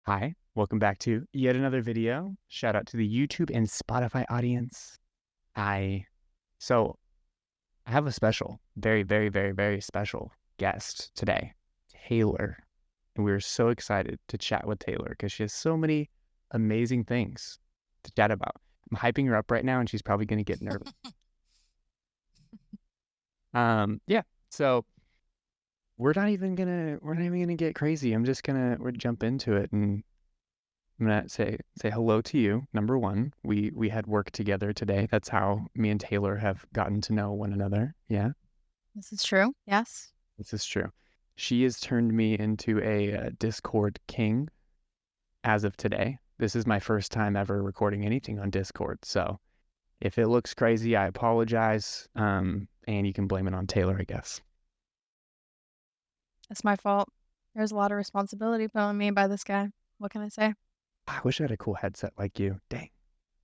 Hi, welcome back to yet another video. Shout out to the YouTube and Spotify audience. I so I have a special, very, very, very, very special guest today, Taylor. And we're so excited to chat with Taylor because she has so many amazing things to chat about. I'm hyping her up right now and she's probably gonna get nervous. Yeah. So we're not even gonna get crazy. We're jump into it and I'm gonna say hello to you. Number one, we had work together today. That's how me and Taylor have gotten to know one another. Yeah, This is true. Yes. this is true. She has turned me into a Discord king as of today. This is my first time ever recording anything on Discord. So if it looks crazy, I apologize. And you can blame it on Taylor, I guess. It's my fault. There's a lot of responsibility put on me by this guy. What can I say? I wish I had a cool headset like you. Dang.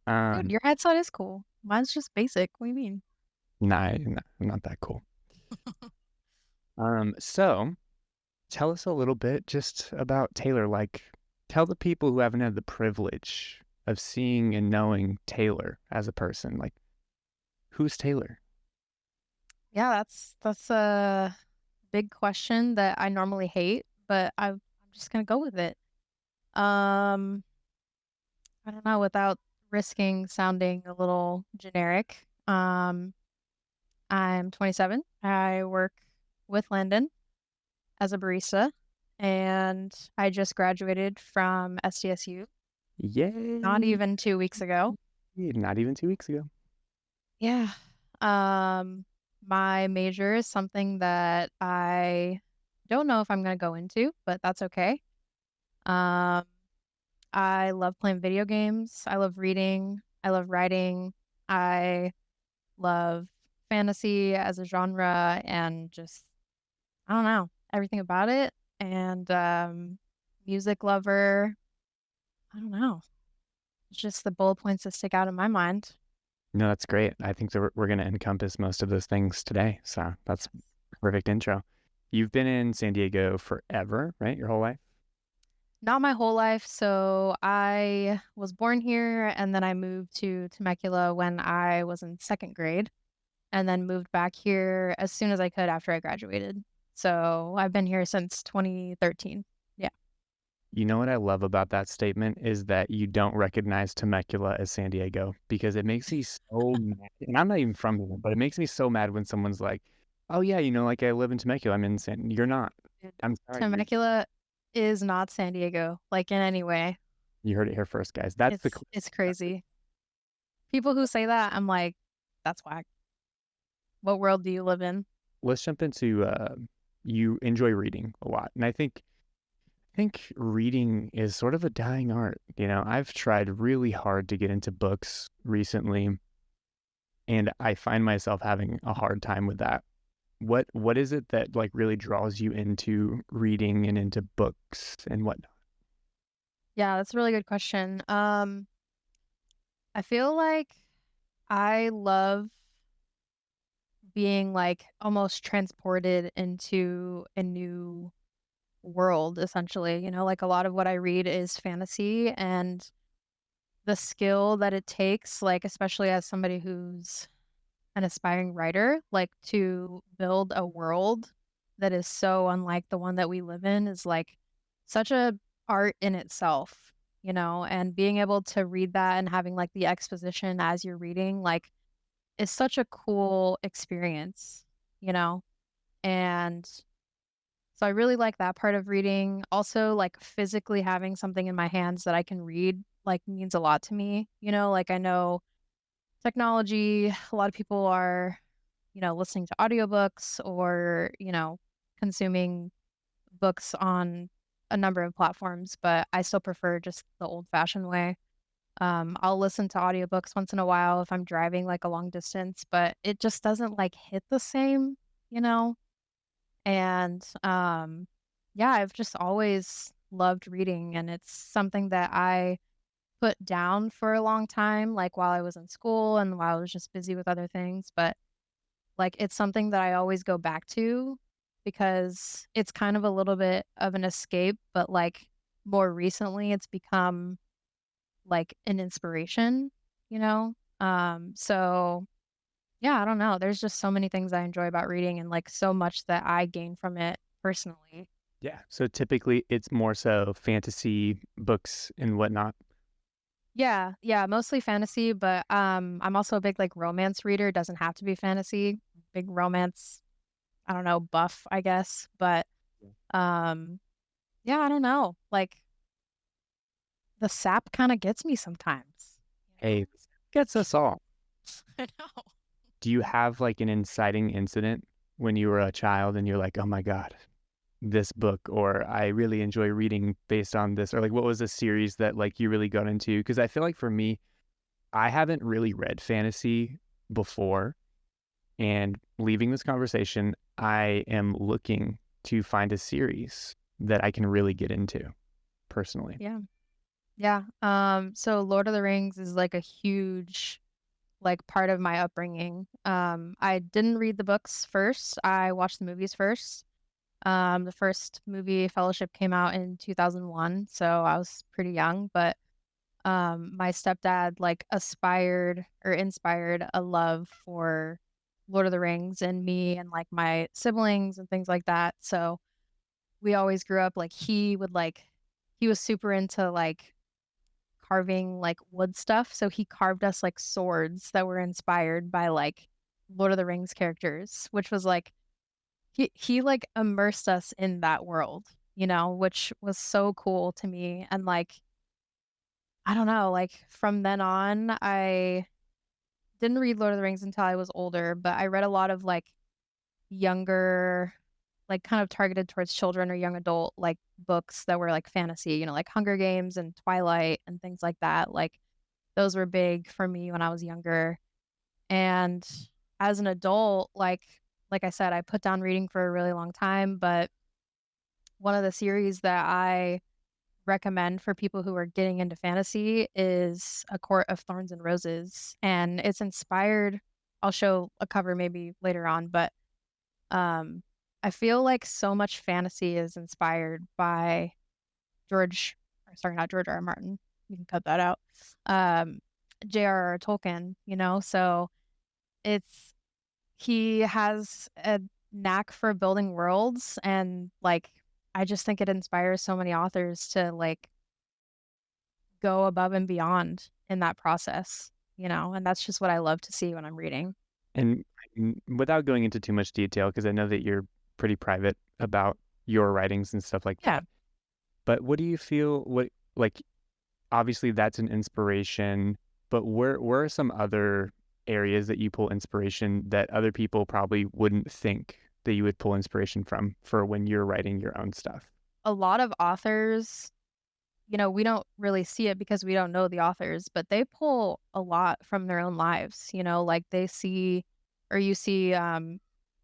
Dude, Um, your headset is cool. Mine's just basic. What do you mean? nah, not that cool. So tell us a little bit just about Taylor. Like, tell the people who haven't had the privilege of seeing and knowing Taylor as a person. Like, who's Taylor? Yeah, that's a big question that I normally hate, but I'm just gonna go with it. Um, I don't know, without risking sounding a little generic. I'm 27. I work with Landon as a barista, and I just graduated from SDSU not Yay! even 2 weeks ago. Not even 2 weeks ago. Yeah. Um, my major is something that I don't know if I'm gonna go into, but that's okay. Um, I love playing video games. I love reading. I love writing. I love fantasy as a genre and just I don't know, everything about it. And music lover. I don't know. It's just the bullet points that stick out in my mind. No, that's great. I think that we're going to encompass most of those things today. So that's a perfect intro. You've been in San Diego forever, right? Your whole life? Not my whole life. So I was born here and then I moved to Temecula when I was in second grade and then moved back here as soon as I could after I graduated. So I've been here since 2013. Yeah. You know what I love about that statement is that you don't recognize Temecula as San Diego because it makes me so mad. And I'm not even from here, but it makes me so mad when someone's like, "Oh yeah, like I live in Temecula. I'm in San." You're not. Dude, I'm sorry. Temecula is not San Diego, like in any way. You heard it here first, guys. That's the. It's crazy. People who say that, I'm like, that's whack. What world do you live in? Let's jump into. You enjoy reading a lot, and I think reading is sort of a dying art. I've tried really hard to get into books recently, and I find myself having a hard time with that. What is it that like really draws you into reading and into books and whatnot? Yeah, that's a really good question. I feel like I love being, like, almost transported into a new world, essentially, like, a lot of what I read is fantasy, and the skill that it takes, like, especially as somebody who's an aspiring writer, like, to build a world that is so unlike the one that we live in is, like, such a art in itself, and being able to read that and having, like, the exposition as you're reading, like, is such a cool experience, you know? And so I really like that part of reading. Also, like, physically having something in my hands that I can read, like, means a lot to me, Like, I know technology, a lot of people are, listening to audiobooks or, consuming books on a number of platforms, but I still prefer just the old-fashioned way. I'll listen to audiobooks once in a while if I'm driving, like, a long distance, but it just doesn't, like, hit the same, you know? And, yeah, I've just always loved reading, and it's something that I put down for a long time, like, while I was in school and while I was just busy with other things, but, like, it's something that I always go back to because it's kind of a little bit of an escape, but, like, more recently it's become like an inspiration, you know? So yeah, I don't know. There's just so many things I enjoy about reading and like so much that I gain from it personally. Yeah. So typically it's more so fantasy books and whatnot. Yeah, yeah, mostly fantasy, but I'm also a big like romance reader. It doesn't have to be fantasy. Big romance, I don't know, buff, I guess. But um yeah, I don't know. Like the sap kind of gets me sometimes, you Hey, know? this gets us all. I know. Do you have like an inciting incident when you were a child and you're like, oh my God, this book, or I really enjoy reading based on this, or like what was a series that like you really got into? Because I feel like for me, I haven't really read fantasy before. And leaving this conversation, I am looking to find a series that I can really get into personally. Yeah. Yeah. So Lord of the Rings is like a huge like part of my upbringing. I didn't read the books first. I watched the movies first. The first movie Fellowship came out in 2001, so I was pretty young, but my stepdad like aspired or inspired a love for Lord of the Rings and me and like my siblings and things like that. So we always grew up like he was super into like carving like wood stuff. So he carved us like swords that were inspired by like Lord of the Rings characters, which was like he like immersed us in that world, which was so cool to me. And like I don't know, like from then on, I didn't read Lord of the Rings until I was older, but I read a lot of like younger, like kind of targeted towards children or young adult like books that were like fantasy, like Hunger Games and Twilight and things like that. Like those were big for me when I was younger. And as an adult, like I said, I put down reading for a really long time, but one of the series that I recommend for people who are getting into fantasy is A Court of Thorns and Roses, and it's inspired. I'll show a cover maybe later on, but um, I feel like so much fantasy is inspired by George or sorry, not George R. R. Martin, you can cut that out, um, J.R.R. Tolkien, so it's he has a knack for building worlds and, like, I just think it inspires so many authors to, like, go above and beyond in that process, and that's just what I love to see when I'm reading. And without going into too much detail, because I know that you're pretty private about your writings and stuff like Yeah. that. But what do you feel what like obviously that's an inspiration, but where are some other areas that you pull inspiration that other people probably wouldn't think that you would pull inspiration from for when you're writing your own stuff? A lot of authors, we don't really see it because we don't know the authors, but they pull a lot from their own lives, like they see or you see,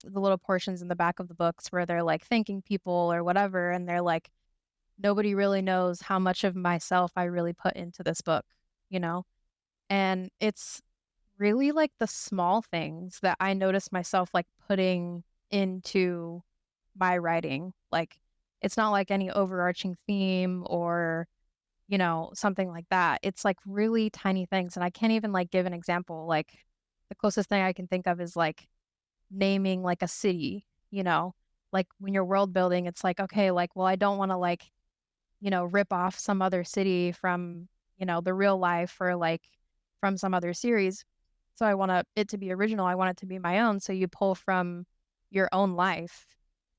the little portions in the back of the books where they're, like, thanking people or whatever, and they're like, "Nobody really knows how much of myself I really put into this book," you know? And it's really, like, the small things that I notice myself, like, putting into my writing, like, it's not like any overarching theme or something like that. It's, like, really tiny things, and I can't even, like, give an example, like, the closest thing I can think of is, like, naming, like, a city, you know? Like, when you're world building, it's like, okay, like, well, I don't wanna, like, rip off some other city from, the real life or, like, from some other series. So I want it to be original, I want it to be my own, so you pull from your own life,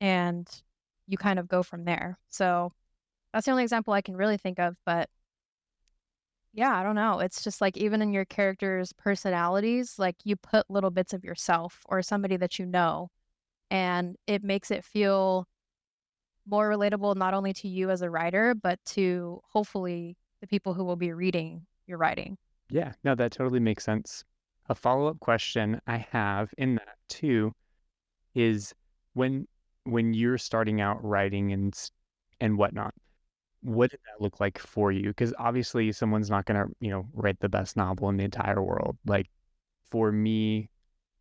and you kind of go from there. So, that's the only example I can really think of, but yeah, I don't know. It's just like even in your characters' personalities, like you put little bits of yourself or somebody that you know, and it makes it feel more relatable not only to you as a writer, but to hopefully the people who will be reading your writing. Yeah, no, that totally makes sense. A follow-up question I have in that too is when you're starting out writing and whatnot, what did that look like for you? Because obviously someone's not gonna, write the best novel in the entire world. Like for me,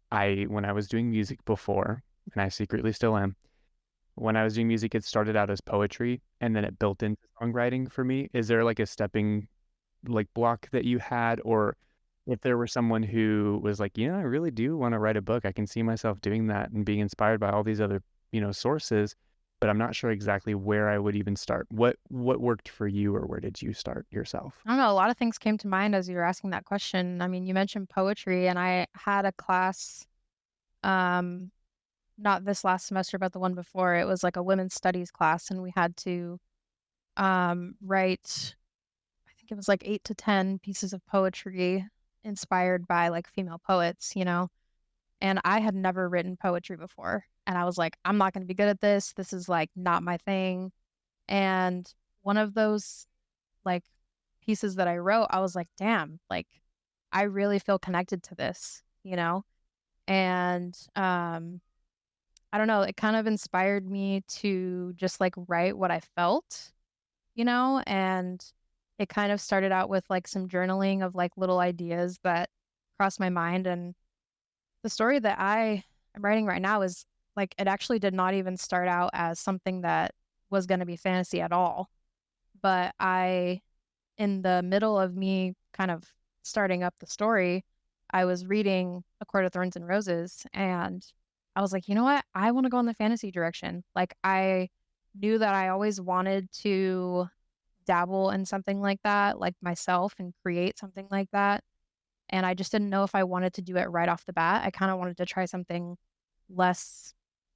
when I was doing music before, and I secretly still am, when I was doing music, it started out as poetry and then it built into songwriting for me. Is there like a stepping like block that you had, or if there were someone who was like, I really do want to write a book. I can see myself doing that and being inspired by all these other, sources, but I'm not sure exactly where I would even start. What worked for you, or where did you start yourself? I don't know, a lot of things came to mind as you were asking that question. I mean, you mentioned poetry, and I had a class, um, not this last semester, but the one before. It was like a women's studies class, and we had to write, I think it was like 8 to 10 pieces of poetry inspired by like female poets, you know? And I had never written poetry before. And I was like, I'm not going to be good at this. This is like not my thing. And one of those like pieces that I wrote, I was like, damn, like I really feel connected to this, you know? And I don't know, it kind of inspired me to just like write what I felt, you know? And it kind of started out with like some journaling of like little ideas that crossed my mind. And the story that I am writing right now is like it actually did not even start out as something that was going to be fantasy at all. But in the middle of me kind of starting up the story, I was reading A Court of Thorns and Roses, and I was like, you know what? I want to go in the fantasy direction. Like, I knew that I always wanted to dabble in something like that, like myself, and create something like that. And I just didn't know if I wanted to do it right off the bat. I kind of wanted to try something less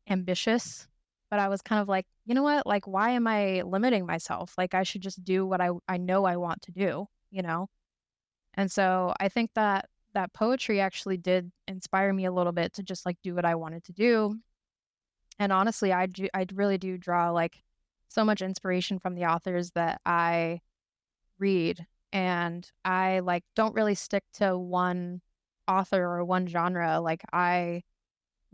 ambitious, but I was kind of like, you know what? Like, why am I limiting myself? Like, I should just do what I know I want to do, you know? And so I think that that poetry actually did inspire me a little bit to just like do what I wanted to do. And honestly, I really do draw like so much inspiration from the authors that I read, and I, like, don't really stick to one author or one genre. Like, I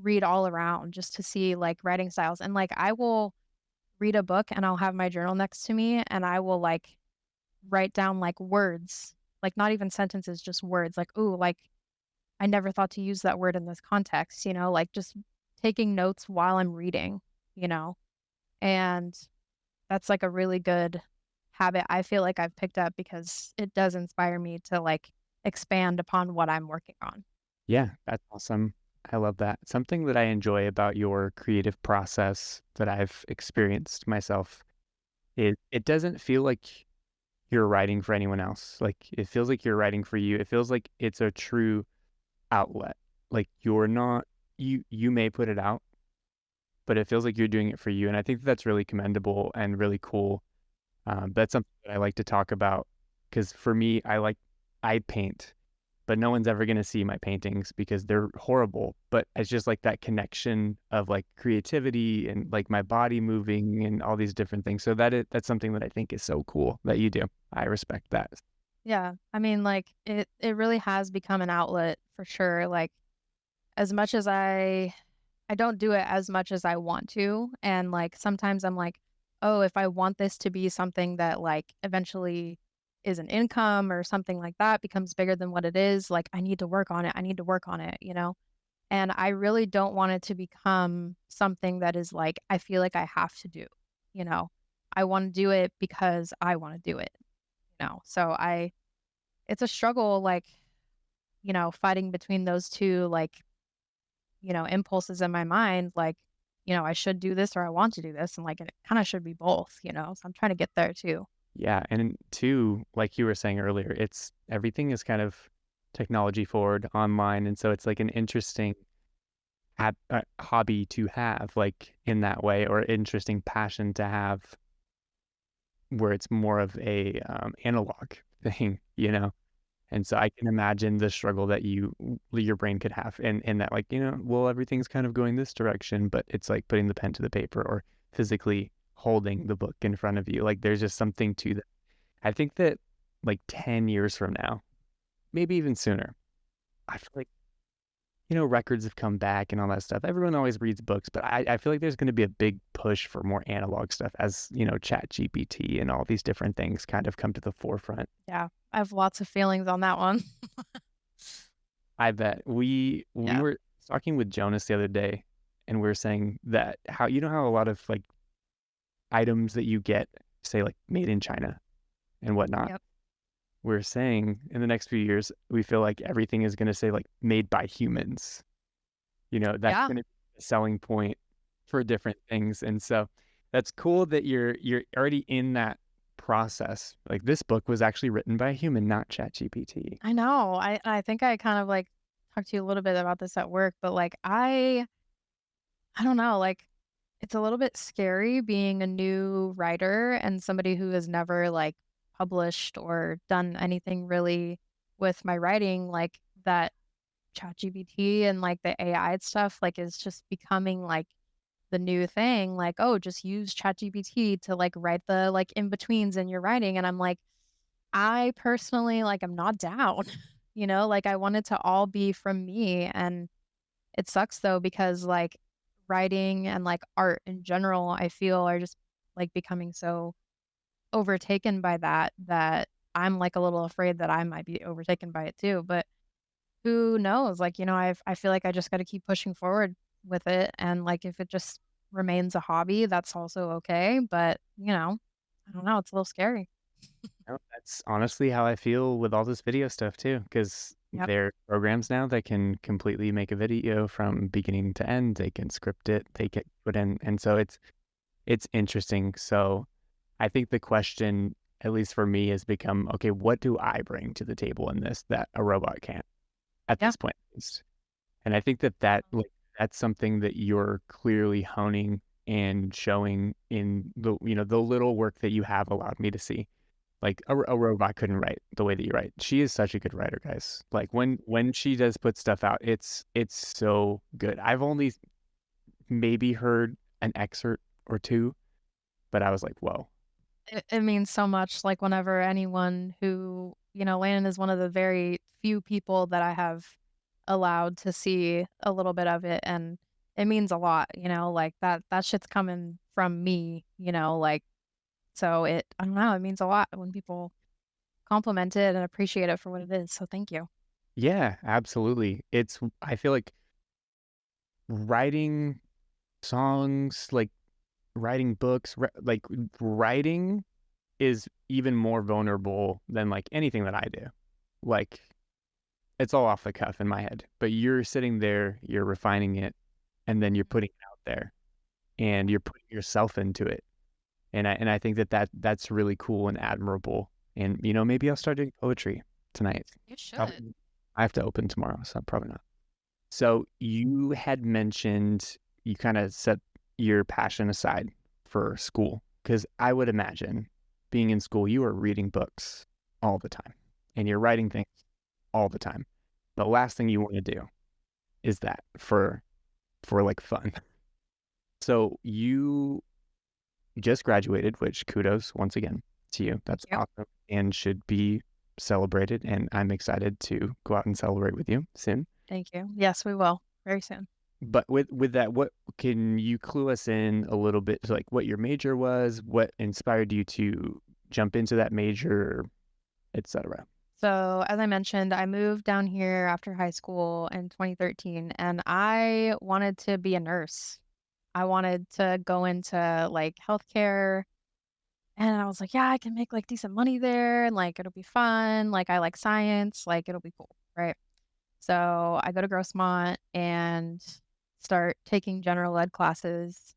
read all around just to see, like, writing styles, and, like, I will read a book and I'll have my journal next to me, and I will, like, write down, like, words, like, not even sentences, just words, like, "Ooh, like, I never thought to use that word in this context," you know, like, just taking notes while I'm reading, you know, and that's, like, a really good habit I feel like I've picked up because it does inspire me to, like, expand upon what I'm working on. Yeah, that's awesome. I love that. Something that I enjoy about your creative process that I've experienced myself is it doesn't feel like you're writing for anyone else. Like, it feels like you're writing for you. It feels like it's a true outlet. Like, you're not you may put it out, but it feels like you're doing it for you, and I think that's really commendable and really cool. That's something that I like to talk about because for me, I paint, but no one's ever gonna see my paintings because they're horrible. But it's just like that connection of like creativity and like my body moving and all these different things. So that's something that I think is so cool that you do. I respect that. Yeah, I mean, like, it really has become an outlet for sure, like, as much as I don't do it as much as I want to, and, like, sometimes I'm like, "Oh, if I want this to be something that, like, eventually is an income or something like that, becomes bigger than what it is, like, I need to work on it, I need to work on it," you know? And I really don't want it to become something that is like, I feel like I have to do, you know? I wanna do it because I wanna do it, you know? So I it's a struggle, like, fighting between those 2, like, impulses in my mind, like, I should do this or I want to do this, and, like, it kinda should be both, you know? So I'm trying to get there too. Yeah, and two, like you were saying earlier, it's everything is kind of technology forward online, and so it's like an interesting hobby to have, like in that way, or interesting passion to have, where it's more of a analog thing, And so I can imagine the struggle that your brain could have, and that like well, everything's kind of going this direction, but it's like putting the pen to the paper or physically holding the book in front of you. Like there's just something to that. I think that like 10 years from now, maybe even sooner, I feel like records have come back and all that stuff. Everyone always reads books, but I feel like there's going to be a big push for more analog stuff as, Chat GPT and all these different things kind of come to the forefront. Yeah, I have lots of feelings on that one. I bet we Yeah. were talking with Jonas the other day, and we are saying that how you know how a lot of like items that you get say like made in China and whatnot. Yep. We're saying in the next few years, we feel like everything is going to say like made by humans. That's Yeah, going to be a selling point for different things. And so that's cool that you're already in that process. Like this book was actually written by a human, not ChatGPT. I know. I think I kind of, like, talked to you a little bit about this at work, but, like, I don't know, like, it's a little bit scary being a new writer and somebody who has never, like, published or done anything really with my writing, like, that ChatGPT and, like, the AI stuff, like, is just becoming, like, the new thing, like, "Oh, just use ChatGPT to, like, write the, like, in-betweens in your writing," and I'm like, I personally, like, I'm not down, like, I want it to all be from me, and it sucks though because, like, writing and, like, art in general, I feel are just, like, becoming so overtaken by that I'm, like, a little afraid that I might be overtaken by it too, but who knows? Like, I feel like I just gotta keep pushing forward with it, and, like, if it just remains a hobby, that's also okay, but, I don't know, it's a little scary. That's honestly how I feel with all this video stuff too, because Yep. there are programs now that can completely make a video from beginning to end. They can script it, they can put in, and so it's interesting. So I think the question, at least for me, has become, okay, what do I bring to the table in this that a robot can't at Yeah. this point, at least? And I think like that's something that you're clearly honing and showing in the little work that you have allowed me to see. Like a robot couldn't write the way that you write. She is such a good writer, guys. Like when she does put stuff out, it's so good. I've only maybe heard an excerpt or two, but I was like, whoa. It means so much, like, whenever anyone who Landon is one of the very few people that I have allowed to see a little bit of it, and it means a lot, like, that shit's coming from me, like, so I don't know, it means a lot when people compliment it and appreciate it for what it is, so thank you. Yeah, absolutely. I feel like writing songs, like writing books, like writing is even more vulnerable than like anything that I do. Like it's all off the cuff in my head, but you're sitting there, you're refining it, and then you're Mhm. putting it out there and you're putting yourself into it. And I think that's really cool and admirable. And maybe I'll start doing poetry tonight. You should. Probably I have to open tomorrow, so probably not. So you had mentioned you kind of set your passion aside for school because I would imagine being in school, you are reading books all the time and you're writing things all the time. The last thing you want to do is that for like fun. So you just graduated, which kudos once again to you. That's Thank you. awesome and should be celebrated. And I'm excited to go out and celebrate with you soon. Thank you. Yes, we will, very soon. But with that, what can you clue us in a little bit to like what your major was, what inspired you to jump into that major, etc. So, as I mentioned, I moved down here after high school in 2013, and I wanted to be a nurse. I wanted to go into, like, healthcare, and I was like, "Yeah, I can make, like, decent money there, and, like, it'll be fun, like, I like science, like, it'll be cool," right? So, I go to Grossmont and start taking general ed classes,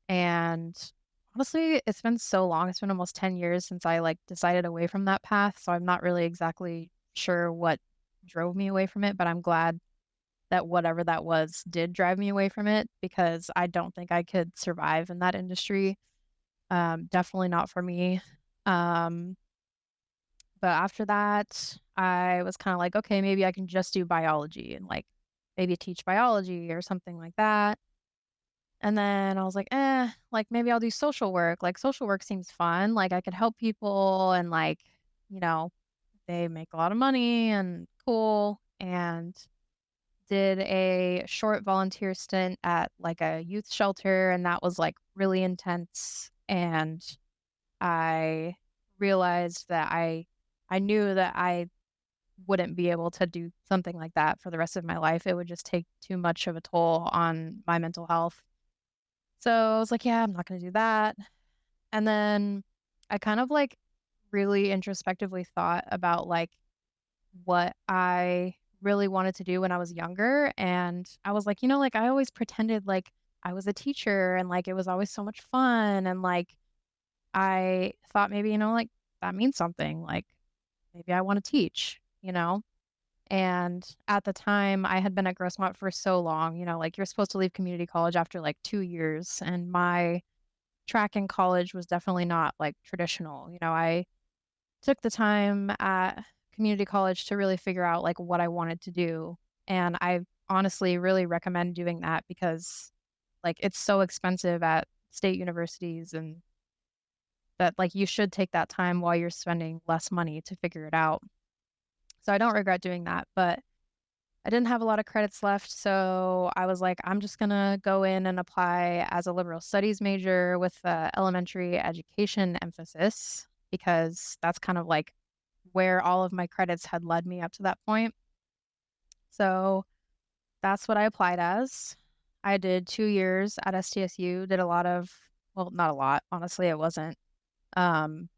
and honestly, it's been so long, it's been almost 10 years since I, like, decided away from that path, so I'm not really exactly sure what drove me away from it, but I'm glad that whatever that was did drive me away from it because I don't think I could survive in that industry. Definitely not for me. Um, but after that, I was kinda like, "Okay, maybe I can just do biology and, like, maybe teach biology or something like that." And then I was like, like, maybe I'll do social work, like, social work seems fun, like, I could help people and, like, you know, they make a lot of money and cool, and did a short volunteer stint at, like, a youth shelter, and that was, like, really intense, and I realized that I knew that I wouldn't be able to do something like that for the rest of my life. It would just take too much of a toll on my mental health. So I was like, yeah, I'm not going to do that. And then I kind of like really introspectively thought about like what I really wanted to do when I was younger. And I was like, like I always pretended like I was a teacher and like it was always so much fun. And like I thought maybe, like that means something. Like maybe I want to teach, And at the time, I had been at Grossmont for so long, like you're supposed to leave community college after like 2 years. And my track in college was definitely not like traditional. I took the time at community college to really figure out like what I wanted to do. And I honestly really recommend doing that because like it's so expensive at state universities and that like you should take that time while you're spending less money to figure it out. So I don't regret doing that, but I didn't have a lot of credits left, so I was like, I'm just gonna go in and apply as a liberal studies major with a elementary education emphasis because that's kind of like where all of my credits had led me up to that point. So that's what I applied as. I did 2 years at STSU, did a lot of well, not a lot, honestly, it wasn't, um,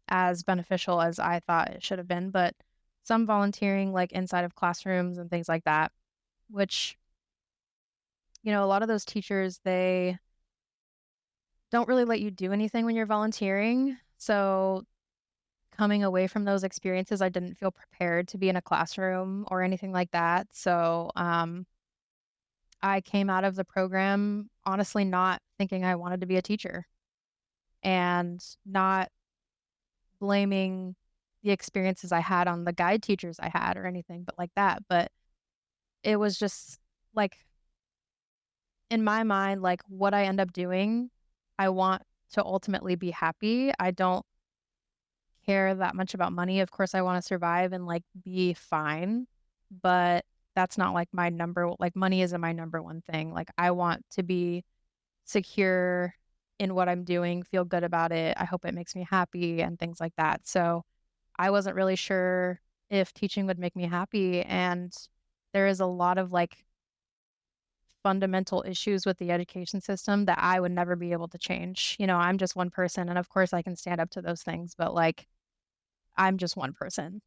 as beneficial as I thought it should have been, but some volunteering, like, inside of classrooms and things like that, which, a lot of those teachers, they don't really let you do anything when you're volunteering, so coming away from those experiences, I didn't feel prepared to be in a classroom or anything like that, so, I came out of the program honestly not thinking I wanted to be a teacher and not blaming the experiences I had on the guide teachers I had or anything but like that, but it was just, like, in my mind, like, what I end up doing, I want to ultimately be happy. I don't care that much about money. Of course, I wanna survive and, like, be fine, but that's not, like, money isn't my number one thing. Like, I want to be secure in what I'm doing, feel good about it. I hope it makes me happy and things like that. So, I wasn't really sure if teaching would make me happy, and there is a lot of, like, fundamental issues with the education system that I would never be able to change. I'm just one person, and of course, I can stand up to those things, but, like, I'm just one person,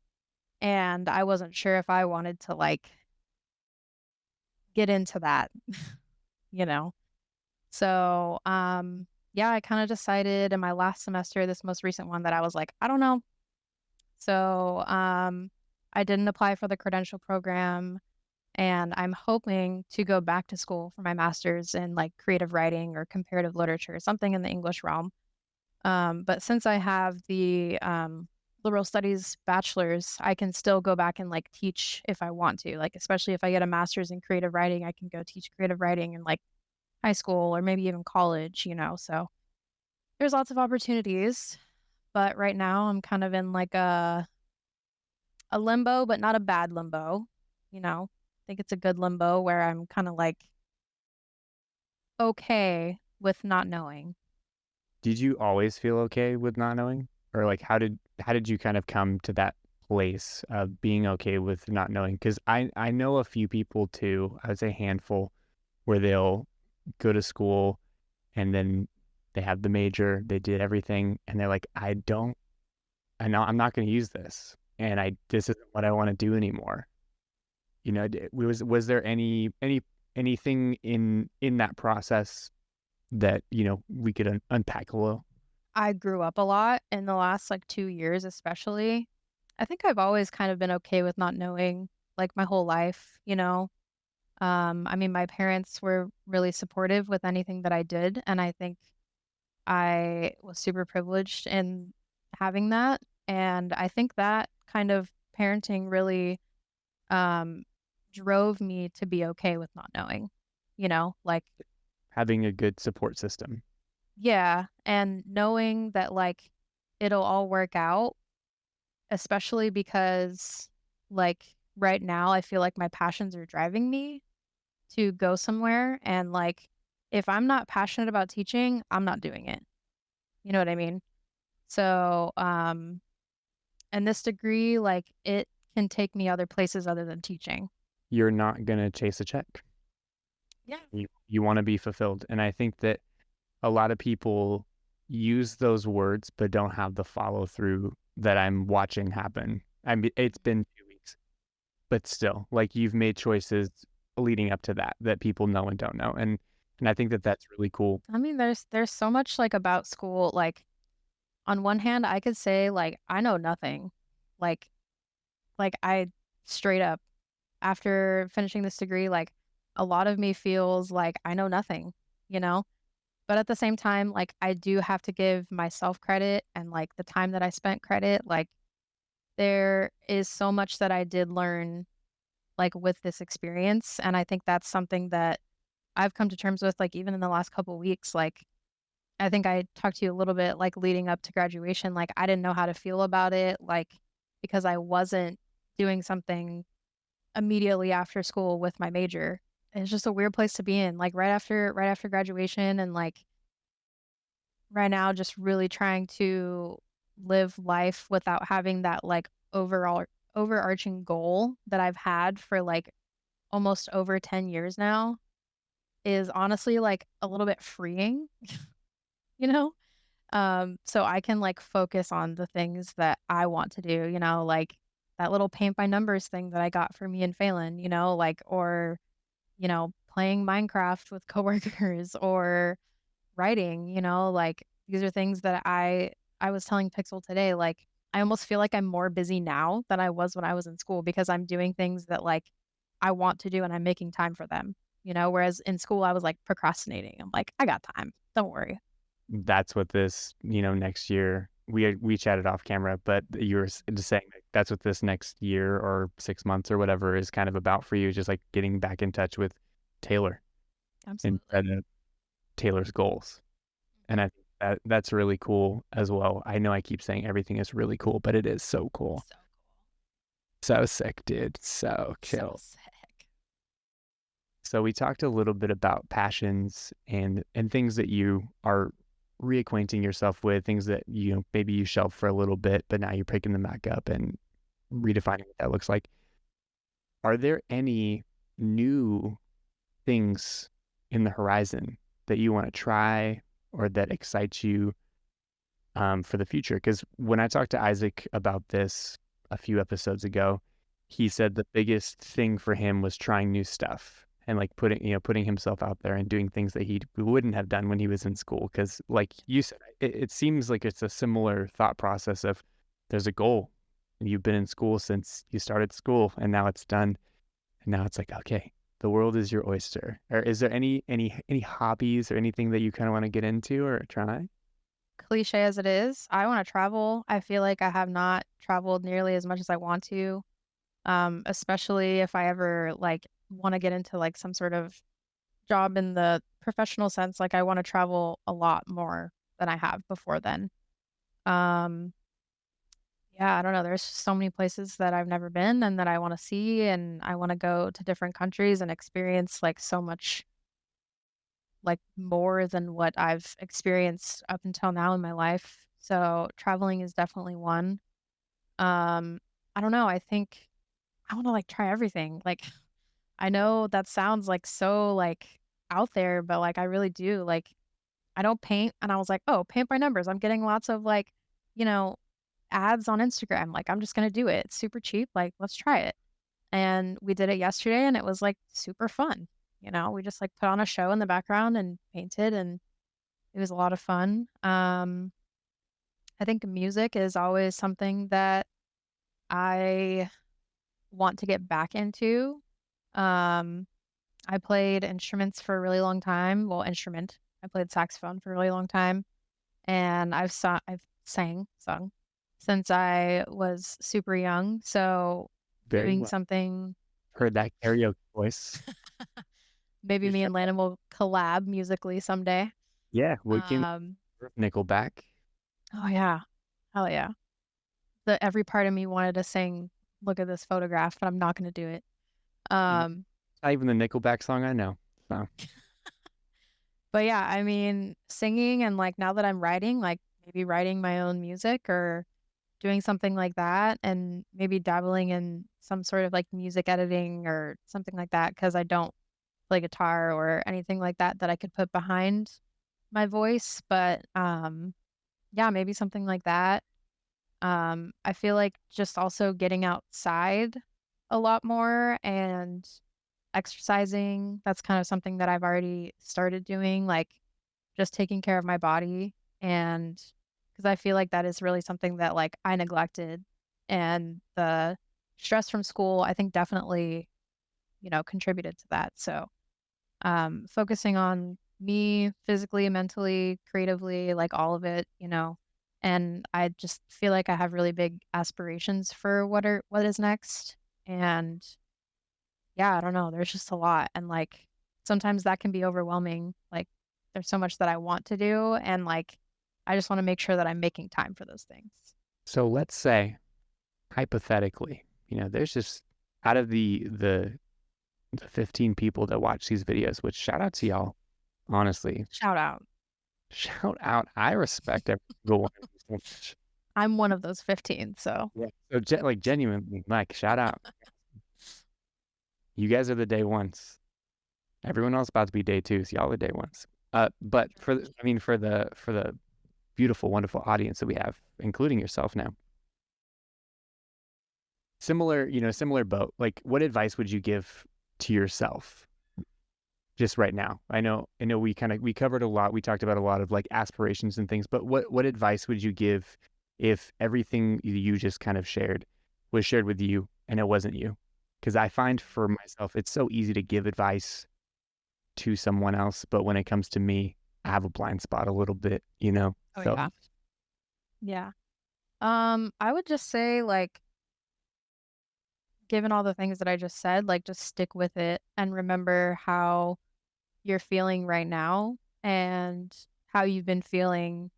and I wasn't sure if I wanted to, like, get into that, you know? So, yeah, I kinda decided in my last semester, this most recent one, that I was like, "I don't know." So, I didn't apply for the credential program, and I'm hoping to go back to school for my master's in, like, creative writing or comparative literature, something in the English realm. But since I have the, liberal studies bachelor's, I can still go back and, like, teach if I want to, like, especially if I get a master's in creative writing, I can go teach creative writing in, like, high school or maybe even college, so there's lots of opportunities, but right now I'm kind of in, like, a limbo, but not a bad limbo, I think it's a good limbo where I'm kinda, like, okay with not knowing. Did you always feel okay with not knowing? Or, like, how did you kind of come to that place of being okay with not knowing? Because I know a few people too, I would say a handful, where they'll go to school and then they have the major, they did everything, and they're like, I know I'm not gonna use this, and I this isn't what I wanna do anymore." Was there anything in that process that, we could unpack a little? I grew up a lot in the last, like, 2 years especially. I think I've always kind of been okay with not knowing, like, my whole life. I mean, my parents were really supportive with anything that I did, and I think I was super privileged in having that, and I think that kind of parenting really, um, drove me to be okay with not knowing, like Having a good support system. yeah, and knowing that, like, it'll all work out, especially because, like, right now, I feel like my passions are driving me to go somewhere, and, like, if I'm not passionate about teaching, I'm not doing it. You know what I mean? So, and this degree, like, it can take me other places other than teaching. You're not gonna chase a check. Yeah. You wanna be fulfilled, and I think that a lot of people use those words, but don't have the follow through that I'm watching happen. I mean, it's been 2 weeks, but still, like, you've made choices leading up to that, that people know and don't know, and I think that that's really cool. I mean, there's so much, like, about school, like, on one hand, I could say, like, I know nothing. Like I straight up, after finishing this degree, like, a lot of me feels like I know nothing, you know? But at the same time, like, I do have to give myself credit and, like, the time that I spent credit, like, there is so much that I did learn, like, with this experience, and I think that's something that I've come to terms with, like, even in the last couple weeks, like, I think I talked to you a little bit, like, leading up to graduation, like, I didn't know how to feel about it, like, because I wasn't doing something immediately after school with my major. It's just a weird place to be in, like, right after graduation and, like, right now just really trying to live life without having that, like, overarching goal that I've had for, like, almost over 10 years now is honestly, like, a little bit freeing, you know? So I can, like, focus on the things that I want to do, like that little paint by numbers thing that I got for me and Phelan, like, or, playing Minecraft with coworkers or writing, like, these are things that I was telling Pixel today, like, I almost feel like I'm more busy now than I was when I was in school because I'm doing things that, like, I want to do and I'm making time for them, whereas in school I was, like, procrastinating. I'm like, "I got time. Don't worry." That's what this, next year we chatted off camera, but you were just saying like, that's what this next year or 6 months or whatever is kind of about for you, just like getting back in touch with Taylor Absolutely. instead of Taylor's goals. And Mhm. I think that that's really cool as well. I know I keep saying everything is really cool, but it is so cool. So cool. So sick, dude. So So chill. sick. So we talked a little bit about passions and things that you are reacquainting yourself with, things that maybe you shelved for a little bit, but now you're picking them back up and redefining what that looks like. Are there any new things in the horizon that you want to try or that excites you for the future? Because when I talked to Isaac about this a few episodes ago, he said the biggest thing for him was trying new stuff and like putting himself out there and doing things that he wouldn't have done when he was in school. Because like you said, it seems like it's a similar thought process of there's a goal. You've been in school since you started school, and now it's done. And now it's like, okay, the world is your oyster. Or is there any hobbies or anything that you kind of want to get into or try? Cliche as it is, I wanna travel. I feel like I have not traveled nearly as much as I want to, especially if I ever, like, wanna get into, like, some sort of job in the professional sense, like, I wanna travel a lot more than I have before then. Um, yeah, I don't know, there's so many places that I've never been and that I wanna see, and I wanna go to different countries and experience, like, so much, like, more than what I've experienced up until now in my life. So, traveling is definitely one. Um, I don't know, I think I wanna, like, try everything. Like, I know that sounds, like, so, like, out there, but, like, I really do. Like, I don't paint, and I was like, "Oh, paint by numbers." I'm getting lots of, like, you know, ads on Instagram. Like, I'm just gonna do it. It's super cheap, like, let's try it. And we did it yesterday, and it was, like, super fun. We just, like, put on a show in the background and painted, and it was a lot of fun. I think music is always something that I want to get back into. Um, I played instruments for a really long time. Well, instrument. I played saxophone for a really long time, and I've sung since I was super young. So Very doing well. something, Heard that karaoke voice. maybe You me should. and Landon will collab musically someday. Yeah, we can Um, Nickelback. oh yeah, hell yeah. Every part of me wanted to sing "Look at this photograph," but I'm not gonna do it. It's Um, not even the Nickelback song I know. So But yeah, I mean, singing and, like, now that I'm writing, like, maybe writing my own music or doing something like that and maybe dabbling in some sort of, like, music editing or something like that because I don't play guitar or anything like that that I could put behind my voice, but, yeah, maybe something like that. I feel like just also getting outside a lot more and exercising, that's kind of something that I've already started doing, like, just taking care of my body, and because I feel like that is really something that, like, I neglected, and the stress from school, I think definitely, contributed to that, so, focusing on me physically, mentally, creatively, like, all of it, and I just feel like I have really big aspirations for what is next, and yeah, I don't know, there's just a lot, and, like, sometimes that can be overwhelming, like, there's so much that I want to do, and, like, I just wanna make sure that I'm making time for those things. So let's say, hypothetically, there's just out of the 15 people that watch these videos, which shout out to y'all, honestly. Shout out. Shout out. I respect every single one of you so much. I'm one of those 15, so Yeah. So like genuinely, like shout out. You guys are the day ones. Everyone else about to be day twos. Y'all are day ones. But for the beautiful, wonderful audience that we have, including yourself now, similar boat. Like, what advice would you give to yourself just right now? I know we covered a lot. We talked about a lot of like aspirations and things, but what advice would you give if everything you just kind of shared was shared with you and it wasn't you? Because I find for myself, it's so easy to give advice to someone else, but when it comes to me, I have a blind spot a little bit. Oh, So yeah. Yeah. I would just say, like, given all the things that I just said, like, just stick with it and remember how you're feeling right now and how you've been feeling,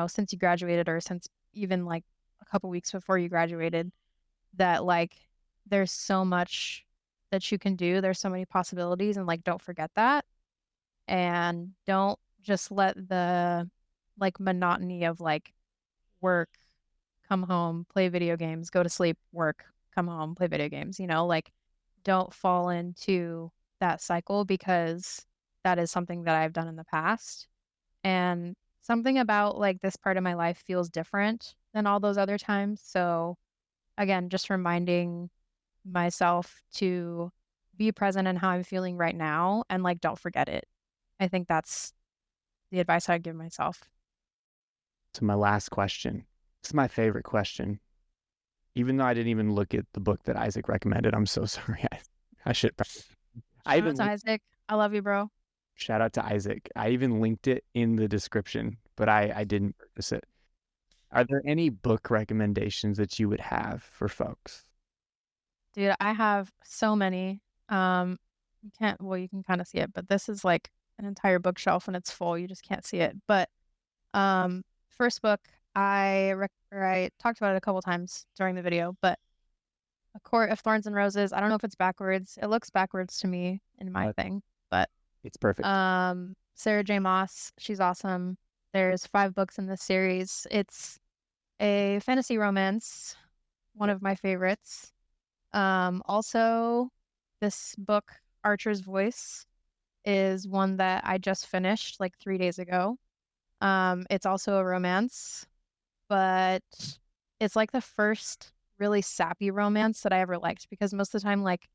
since you graduated or since even, like, a couple weeks before you graduated, that, like, there's so much that you can do, there's so many possibilities, and, like, don't forget that, and don't just let the, like, monotony of, like, work, come home, play video games, go to sleep, work, come home, play video games, like, don't fall into that cycle because that is something that I've done in the past, and something about, like, this part of my life feels different than all those other times, so, again, just reminding myself to be present in how I'm feeling right now and, like, don't forget it. I think that's the advice I'd give myself. to my last question. This is my favorite question. Even though I didn't even look at the book that Isaac recommended, I'm so sorry. I should probably. I Shout out even to Isaac. I love you, bro. shout out to Isaac. I even linked it in the description, but I didn't purchase it. Are there any book recommendations that you would have for folks? Dude, I have so many. You can kinda see it, but this is, like, an entire bookshelf and it's full, you just can't see it, but, first book, I talked about it a couple times during the video, but A Court of Thorns and Roses, I don't know if it's backwards, it looks backwards to me in my Uh, thing, but, it's perfect. Sarah J. Maas, she's awesome. There's 5 books in this series. It's a fantasy romance, one of my favorites. Also, this book, Archer's Voice, is one that I just finished like 3 days ago. It's also a romance, but it's like the first really sappy romance that I ever liked because most of the time, like,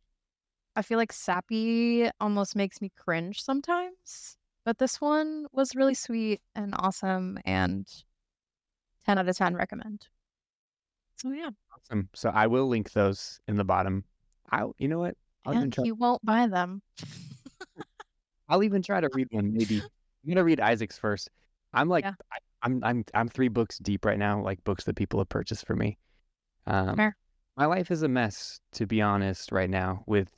I feel like sappy almost makes me cringe sometimes. But this one was really sweet and awesome and 10 out of 10 recommend. So yeah. Awesome. So I will link those in the bottom. You know what? I'll even And try. he won't buy them. I'll even try to read one. Maybe I'm gonna read Isaac's first. I'm like, Yeah, I'm 3 books deep right now, like books that people have purchased for me. Um, fair. my life is a mess, to be honest, right now. With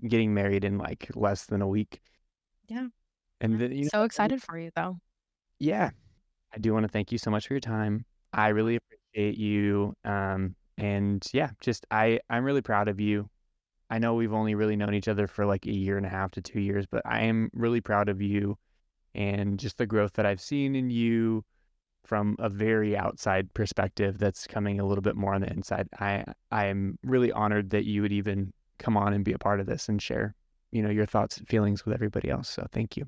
getting married in like less than a week, Yeah. and I'm then so excited for you though. yeah, I do want to thank you so much for your time. I really appreciate you. And yeah, just I'm really proud of you. I know we've only really known each other for like a year and a half to 2 years, but I am really proud of you and just the growth that I've seen in you, from a very outside perspective that's coming a little bit more on the inside. I am really honored that you would even come on and be a part of this and share, your thoughts and feelings with everybody else. So thank you.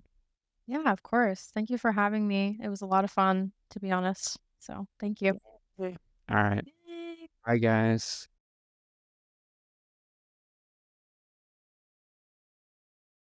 Yeah, of course. Thank you for having me. It was a lot of fun, to be honest. So, thank you. Yeah. All right. Yay. Bye, guys.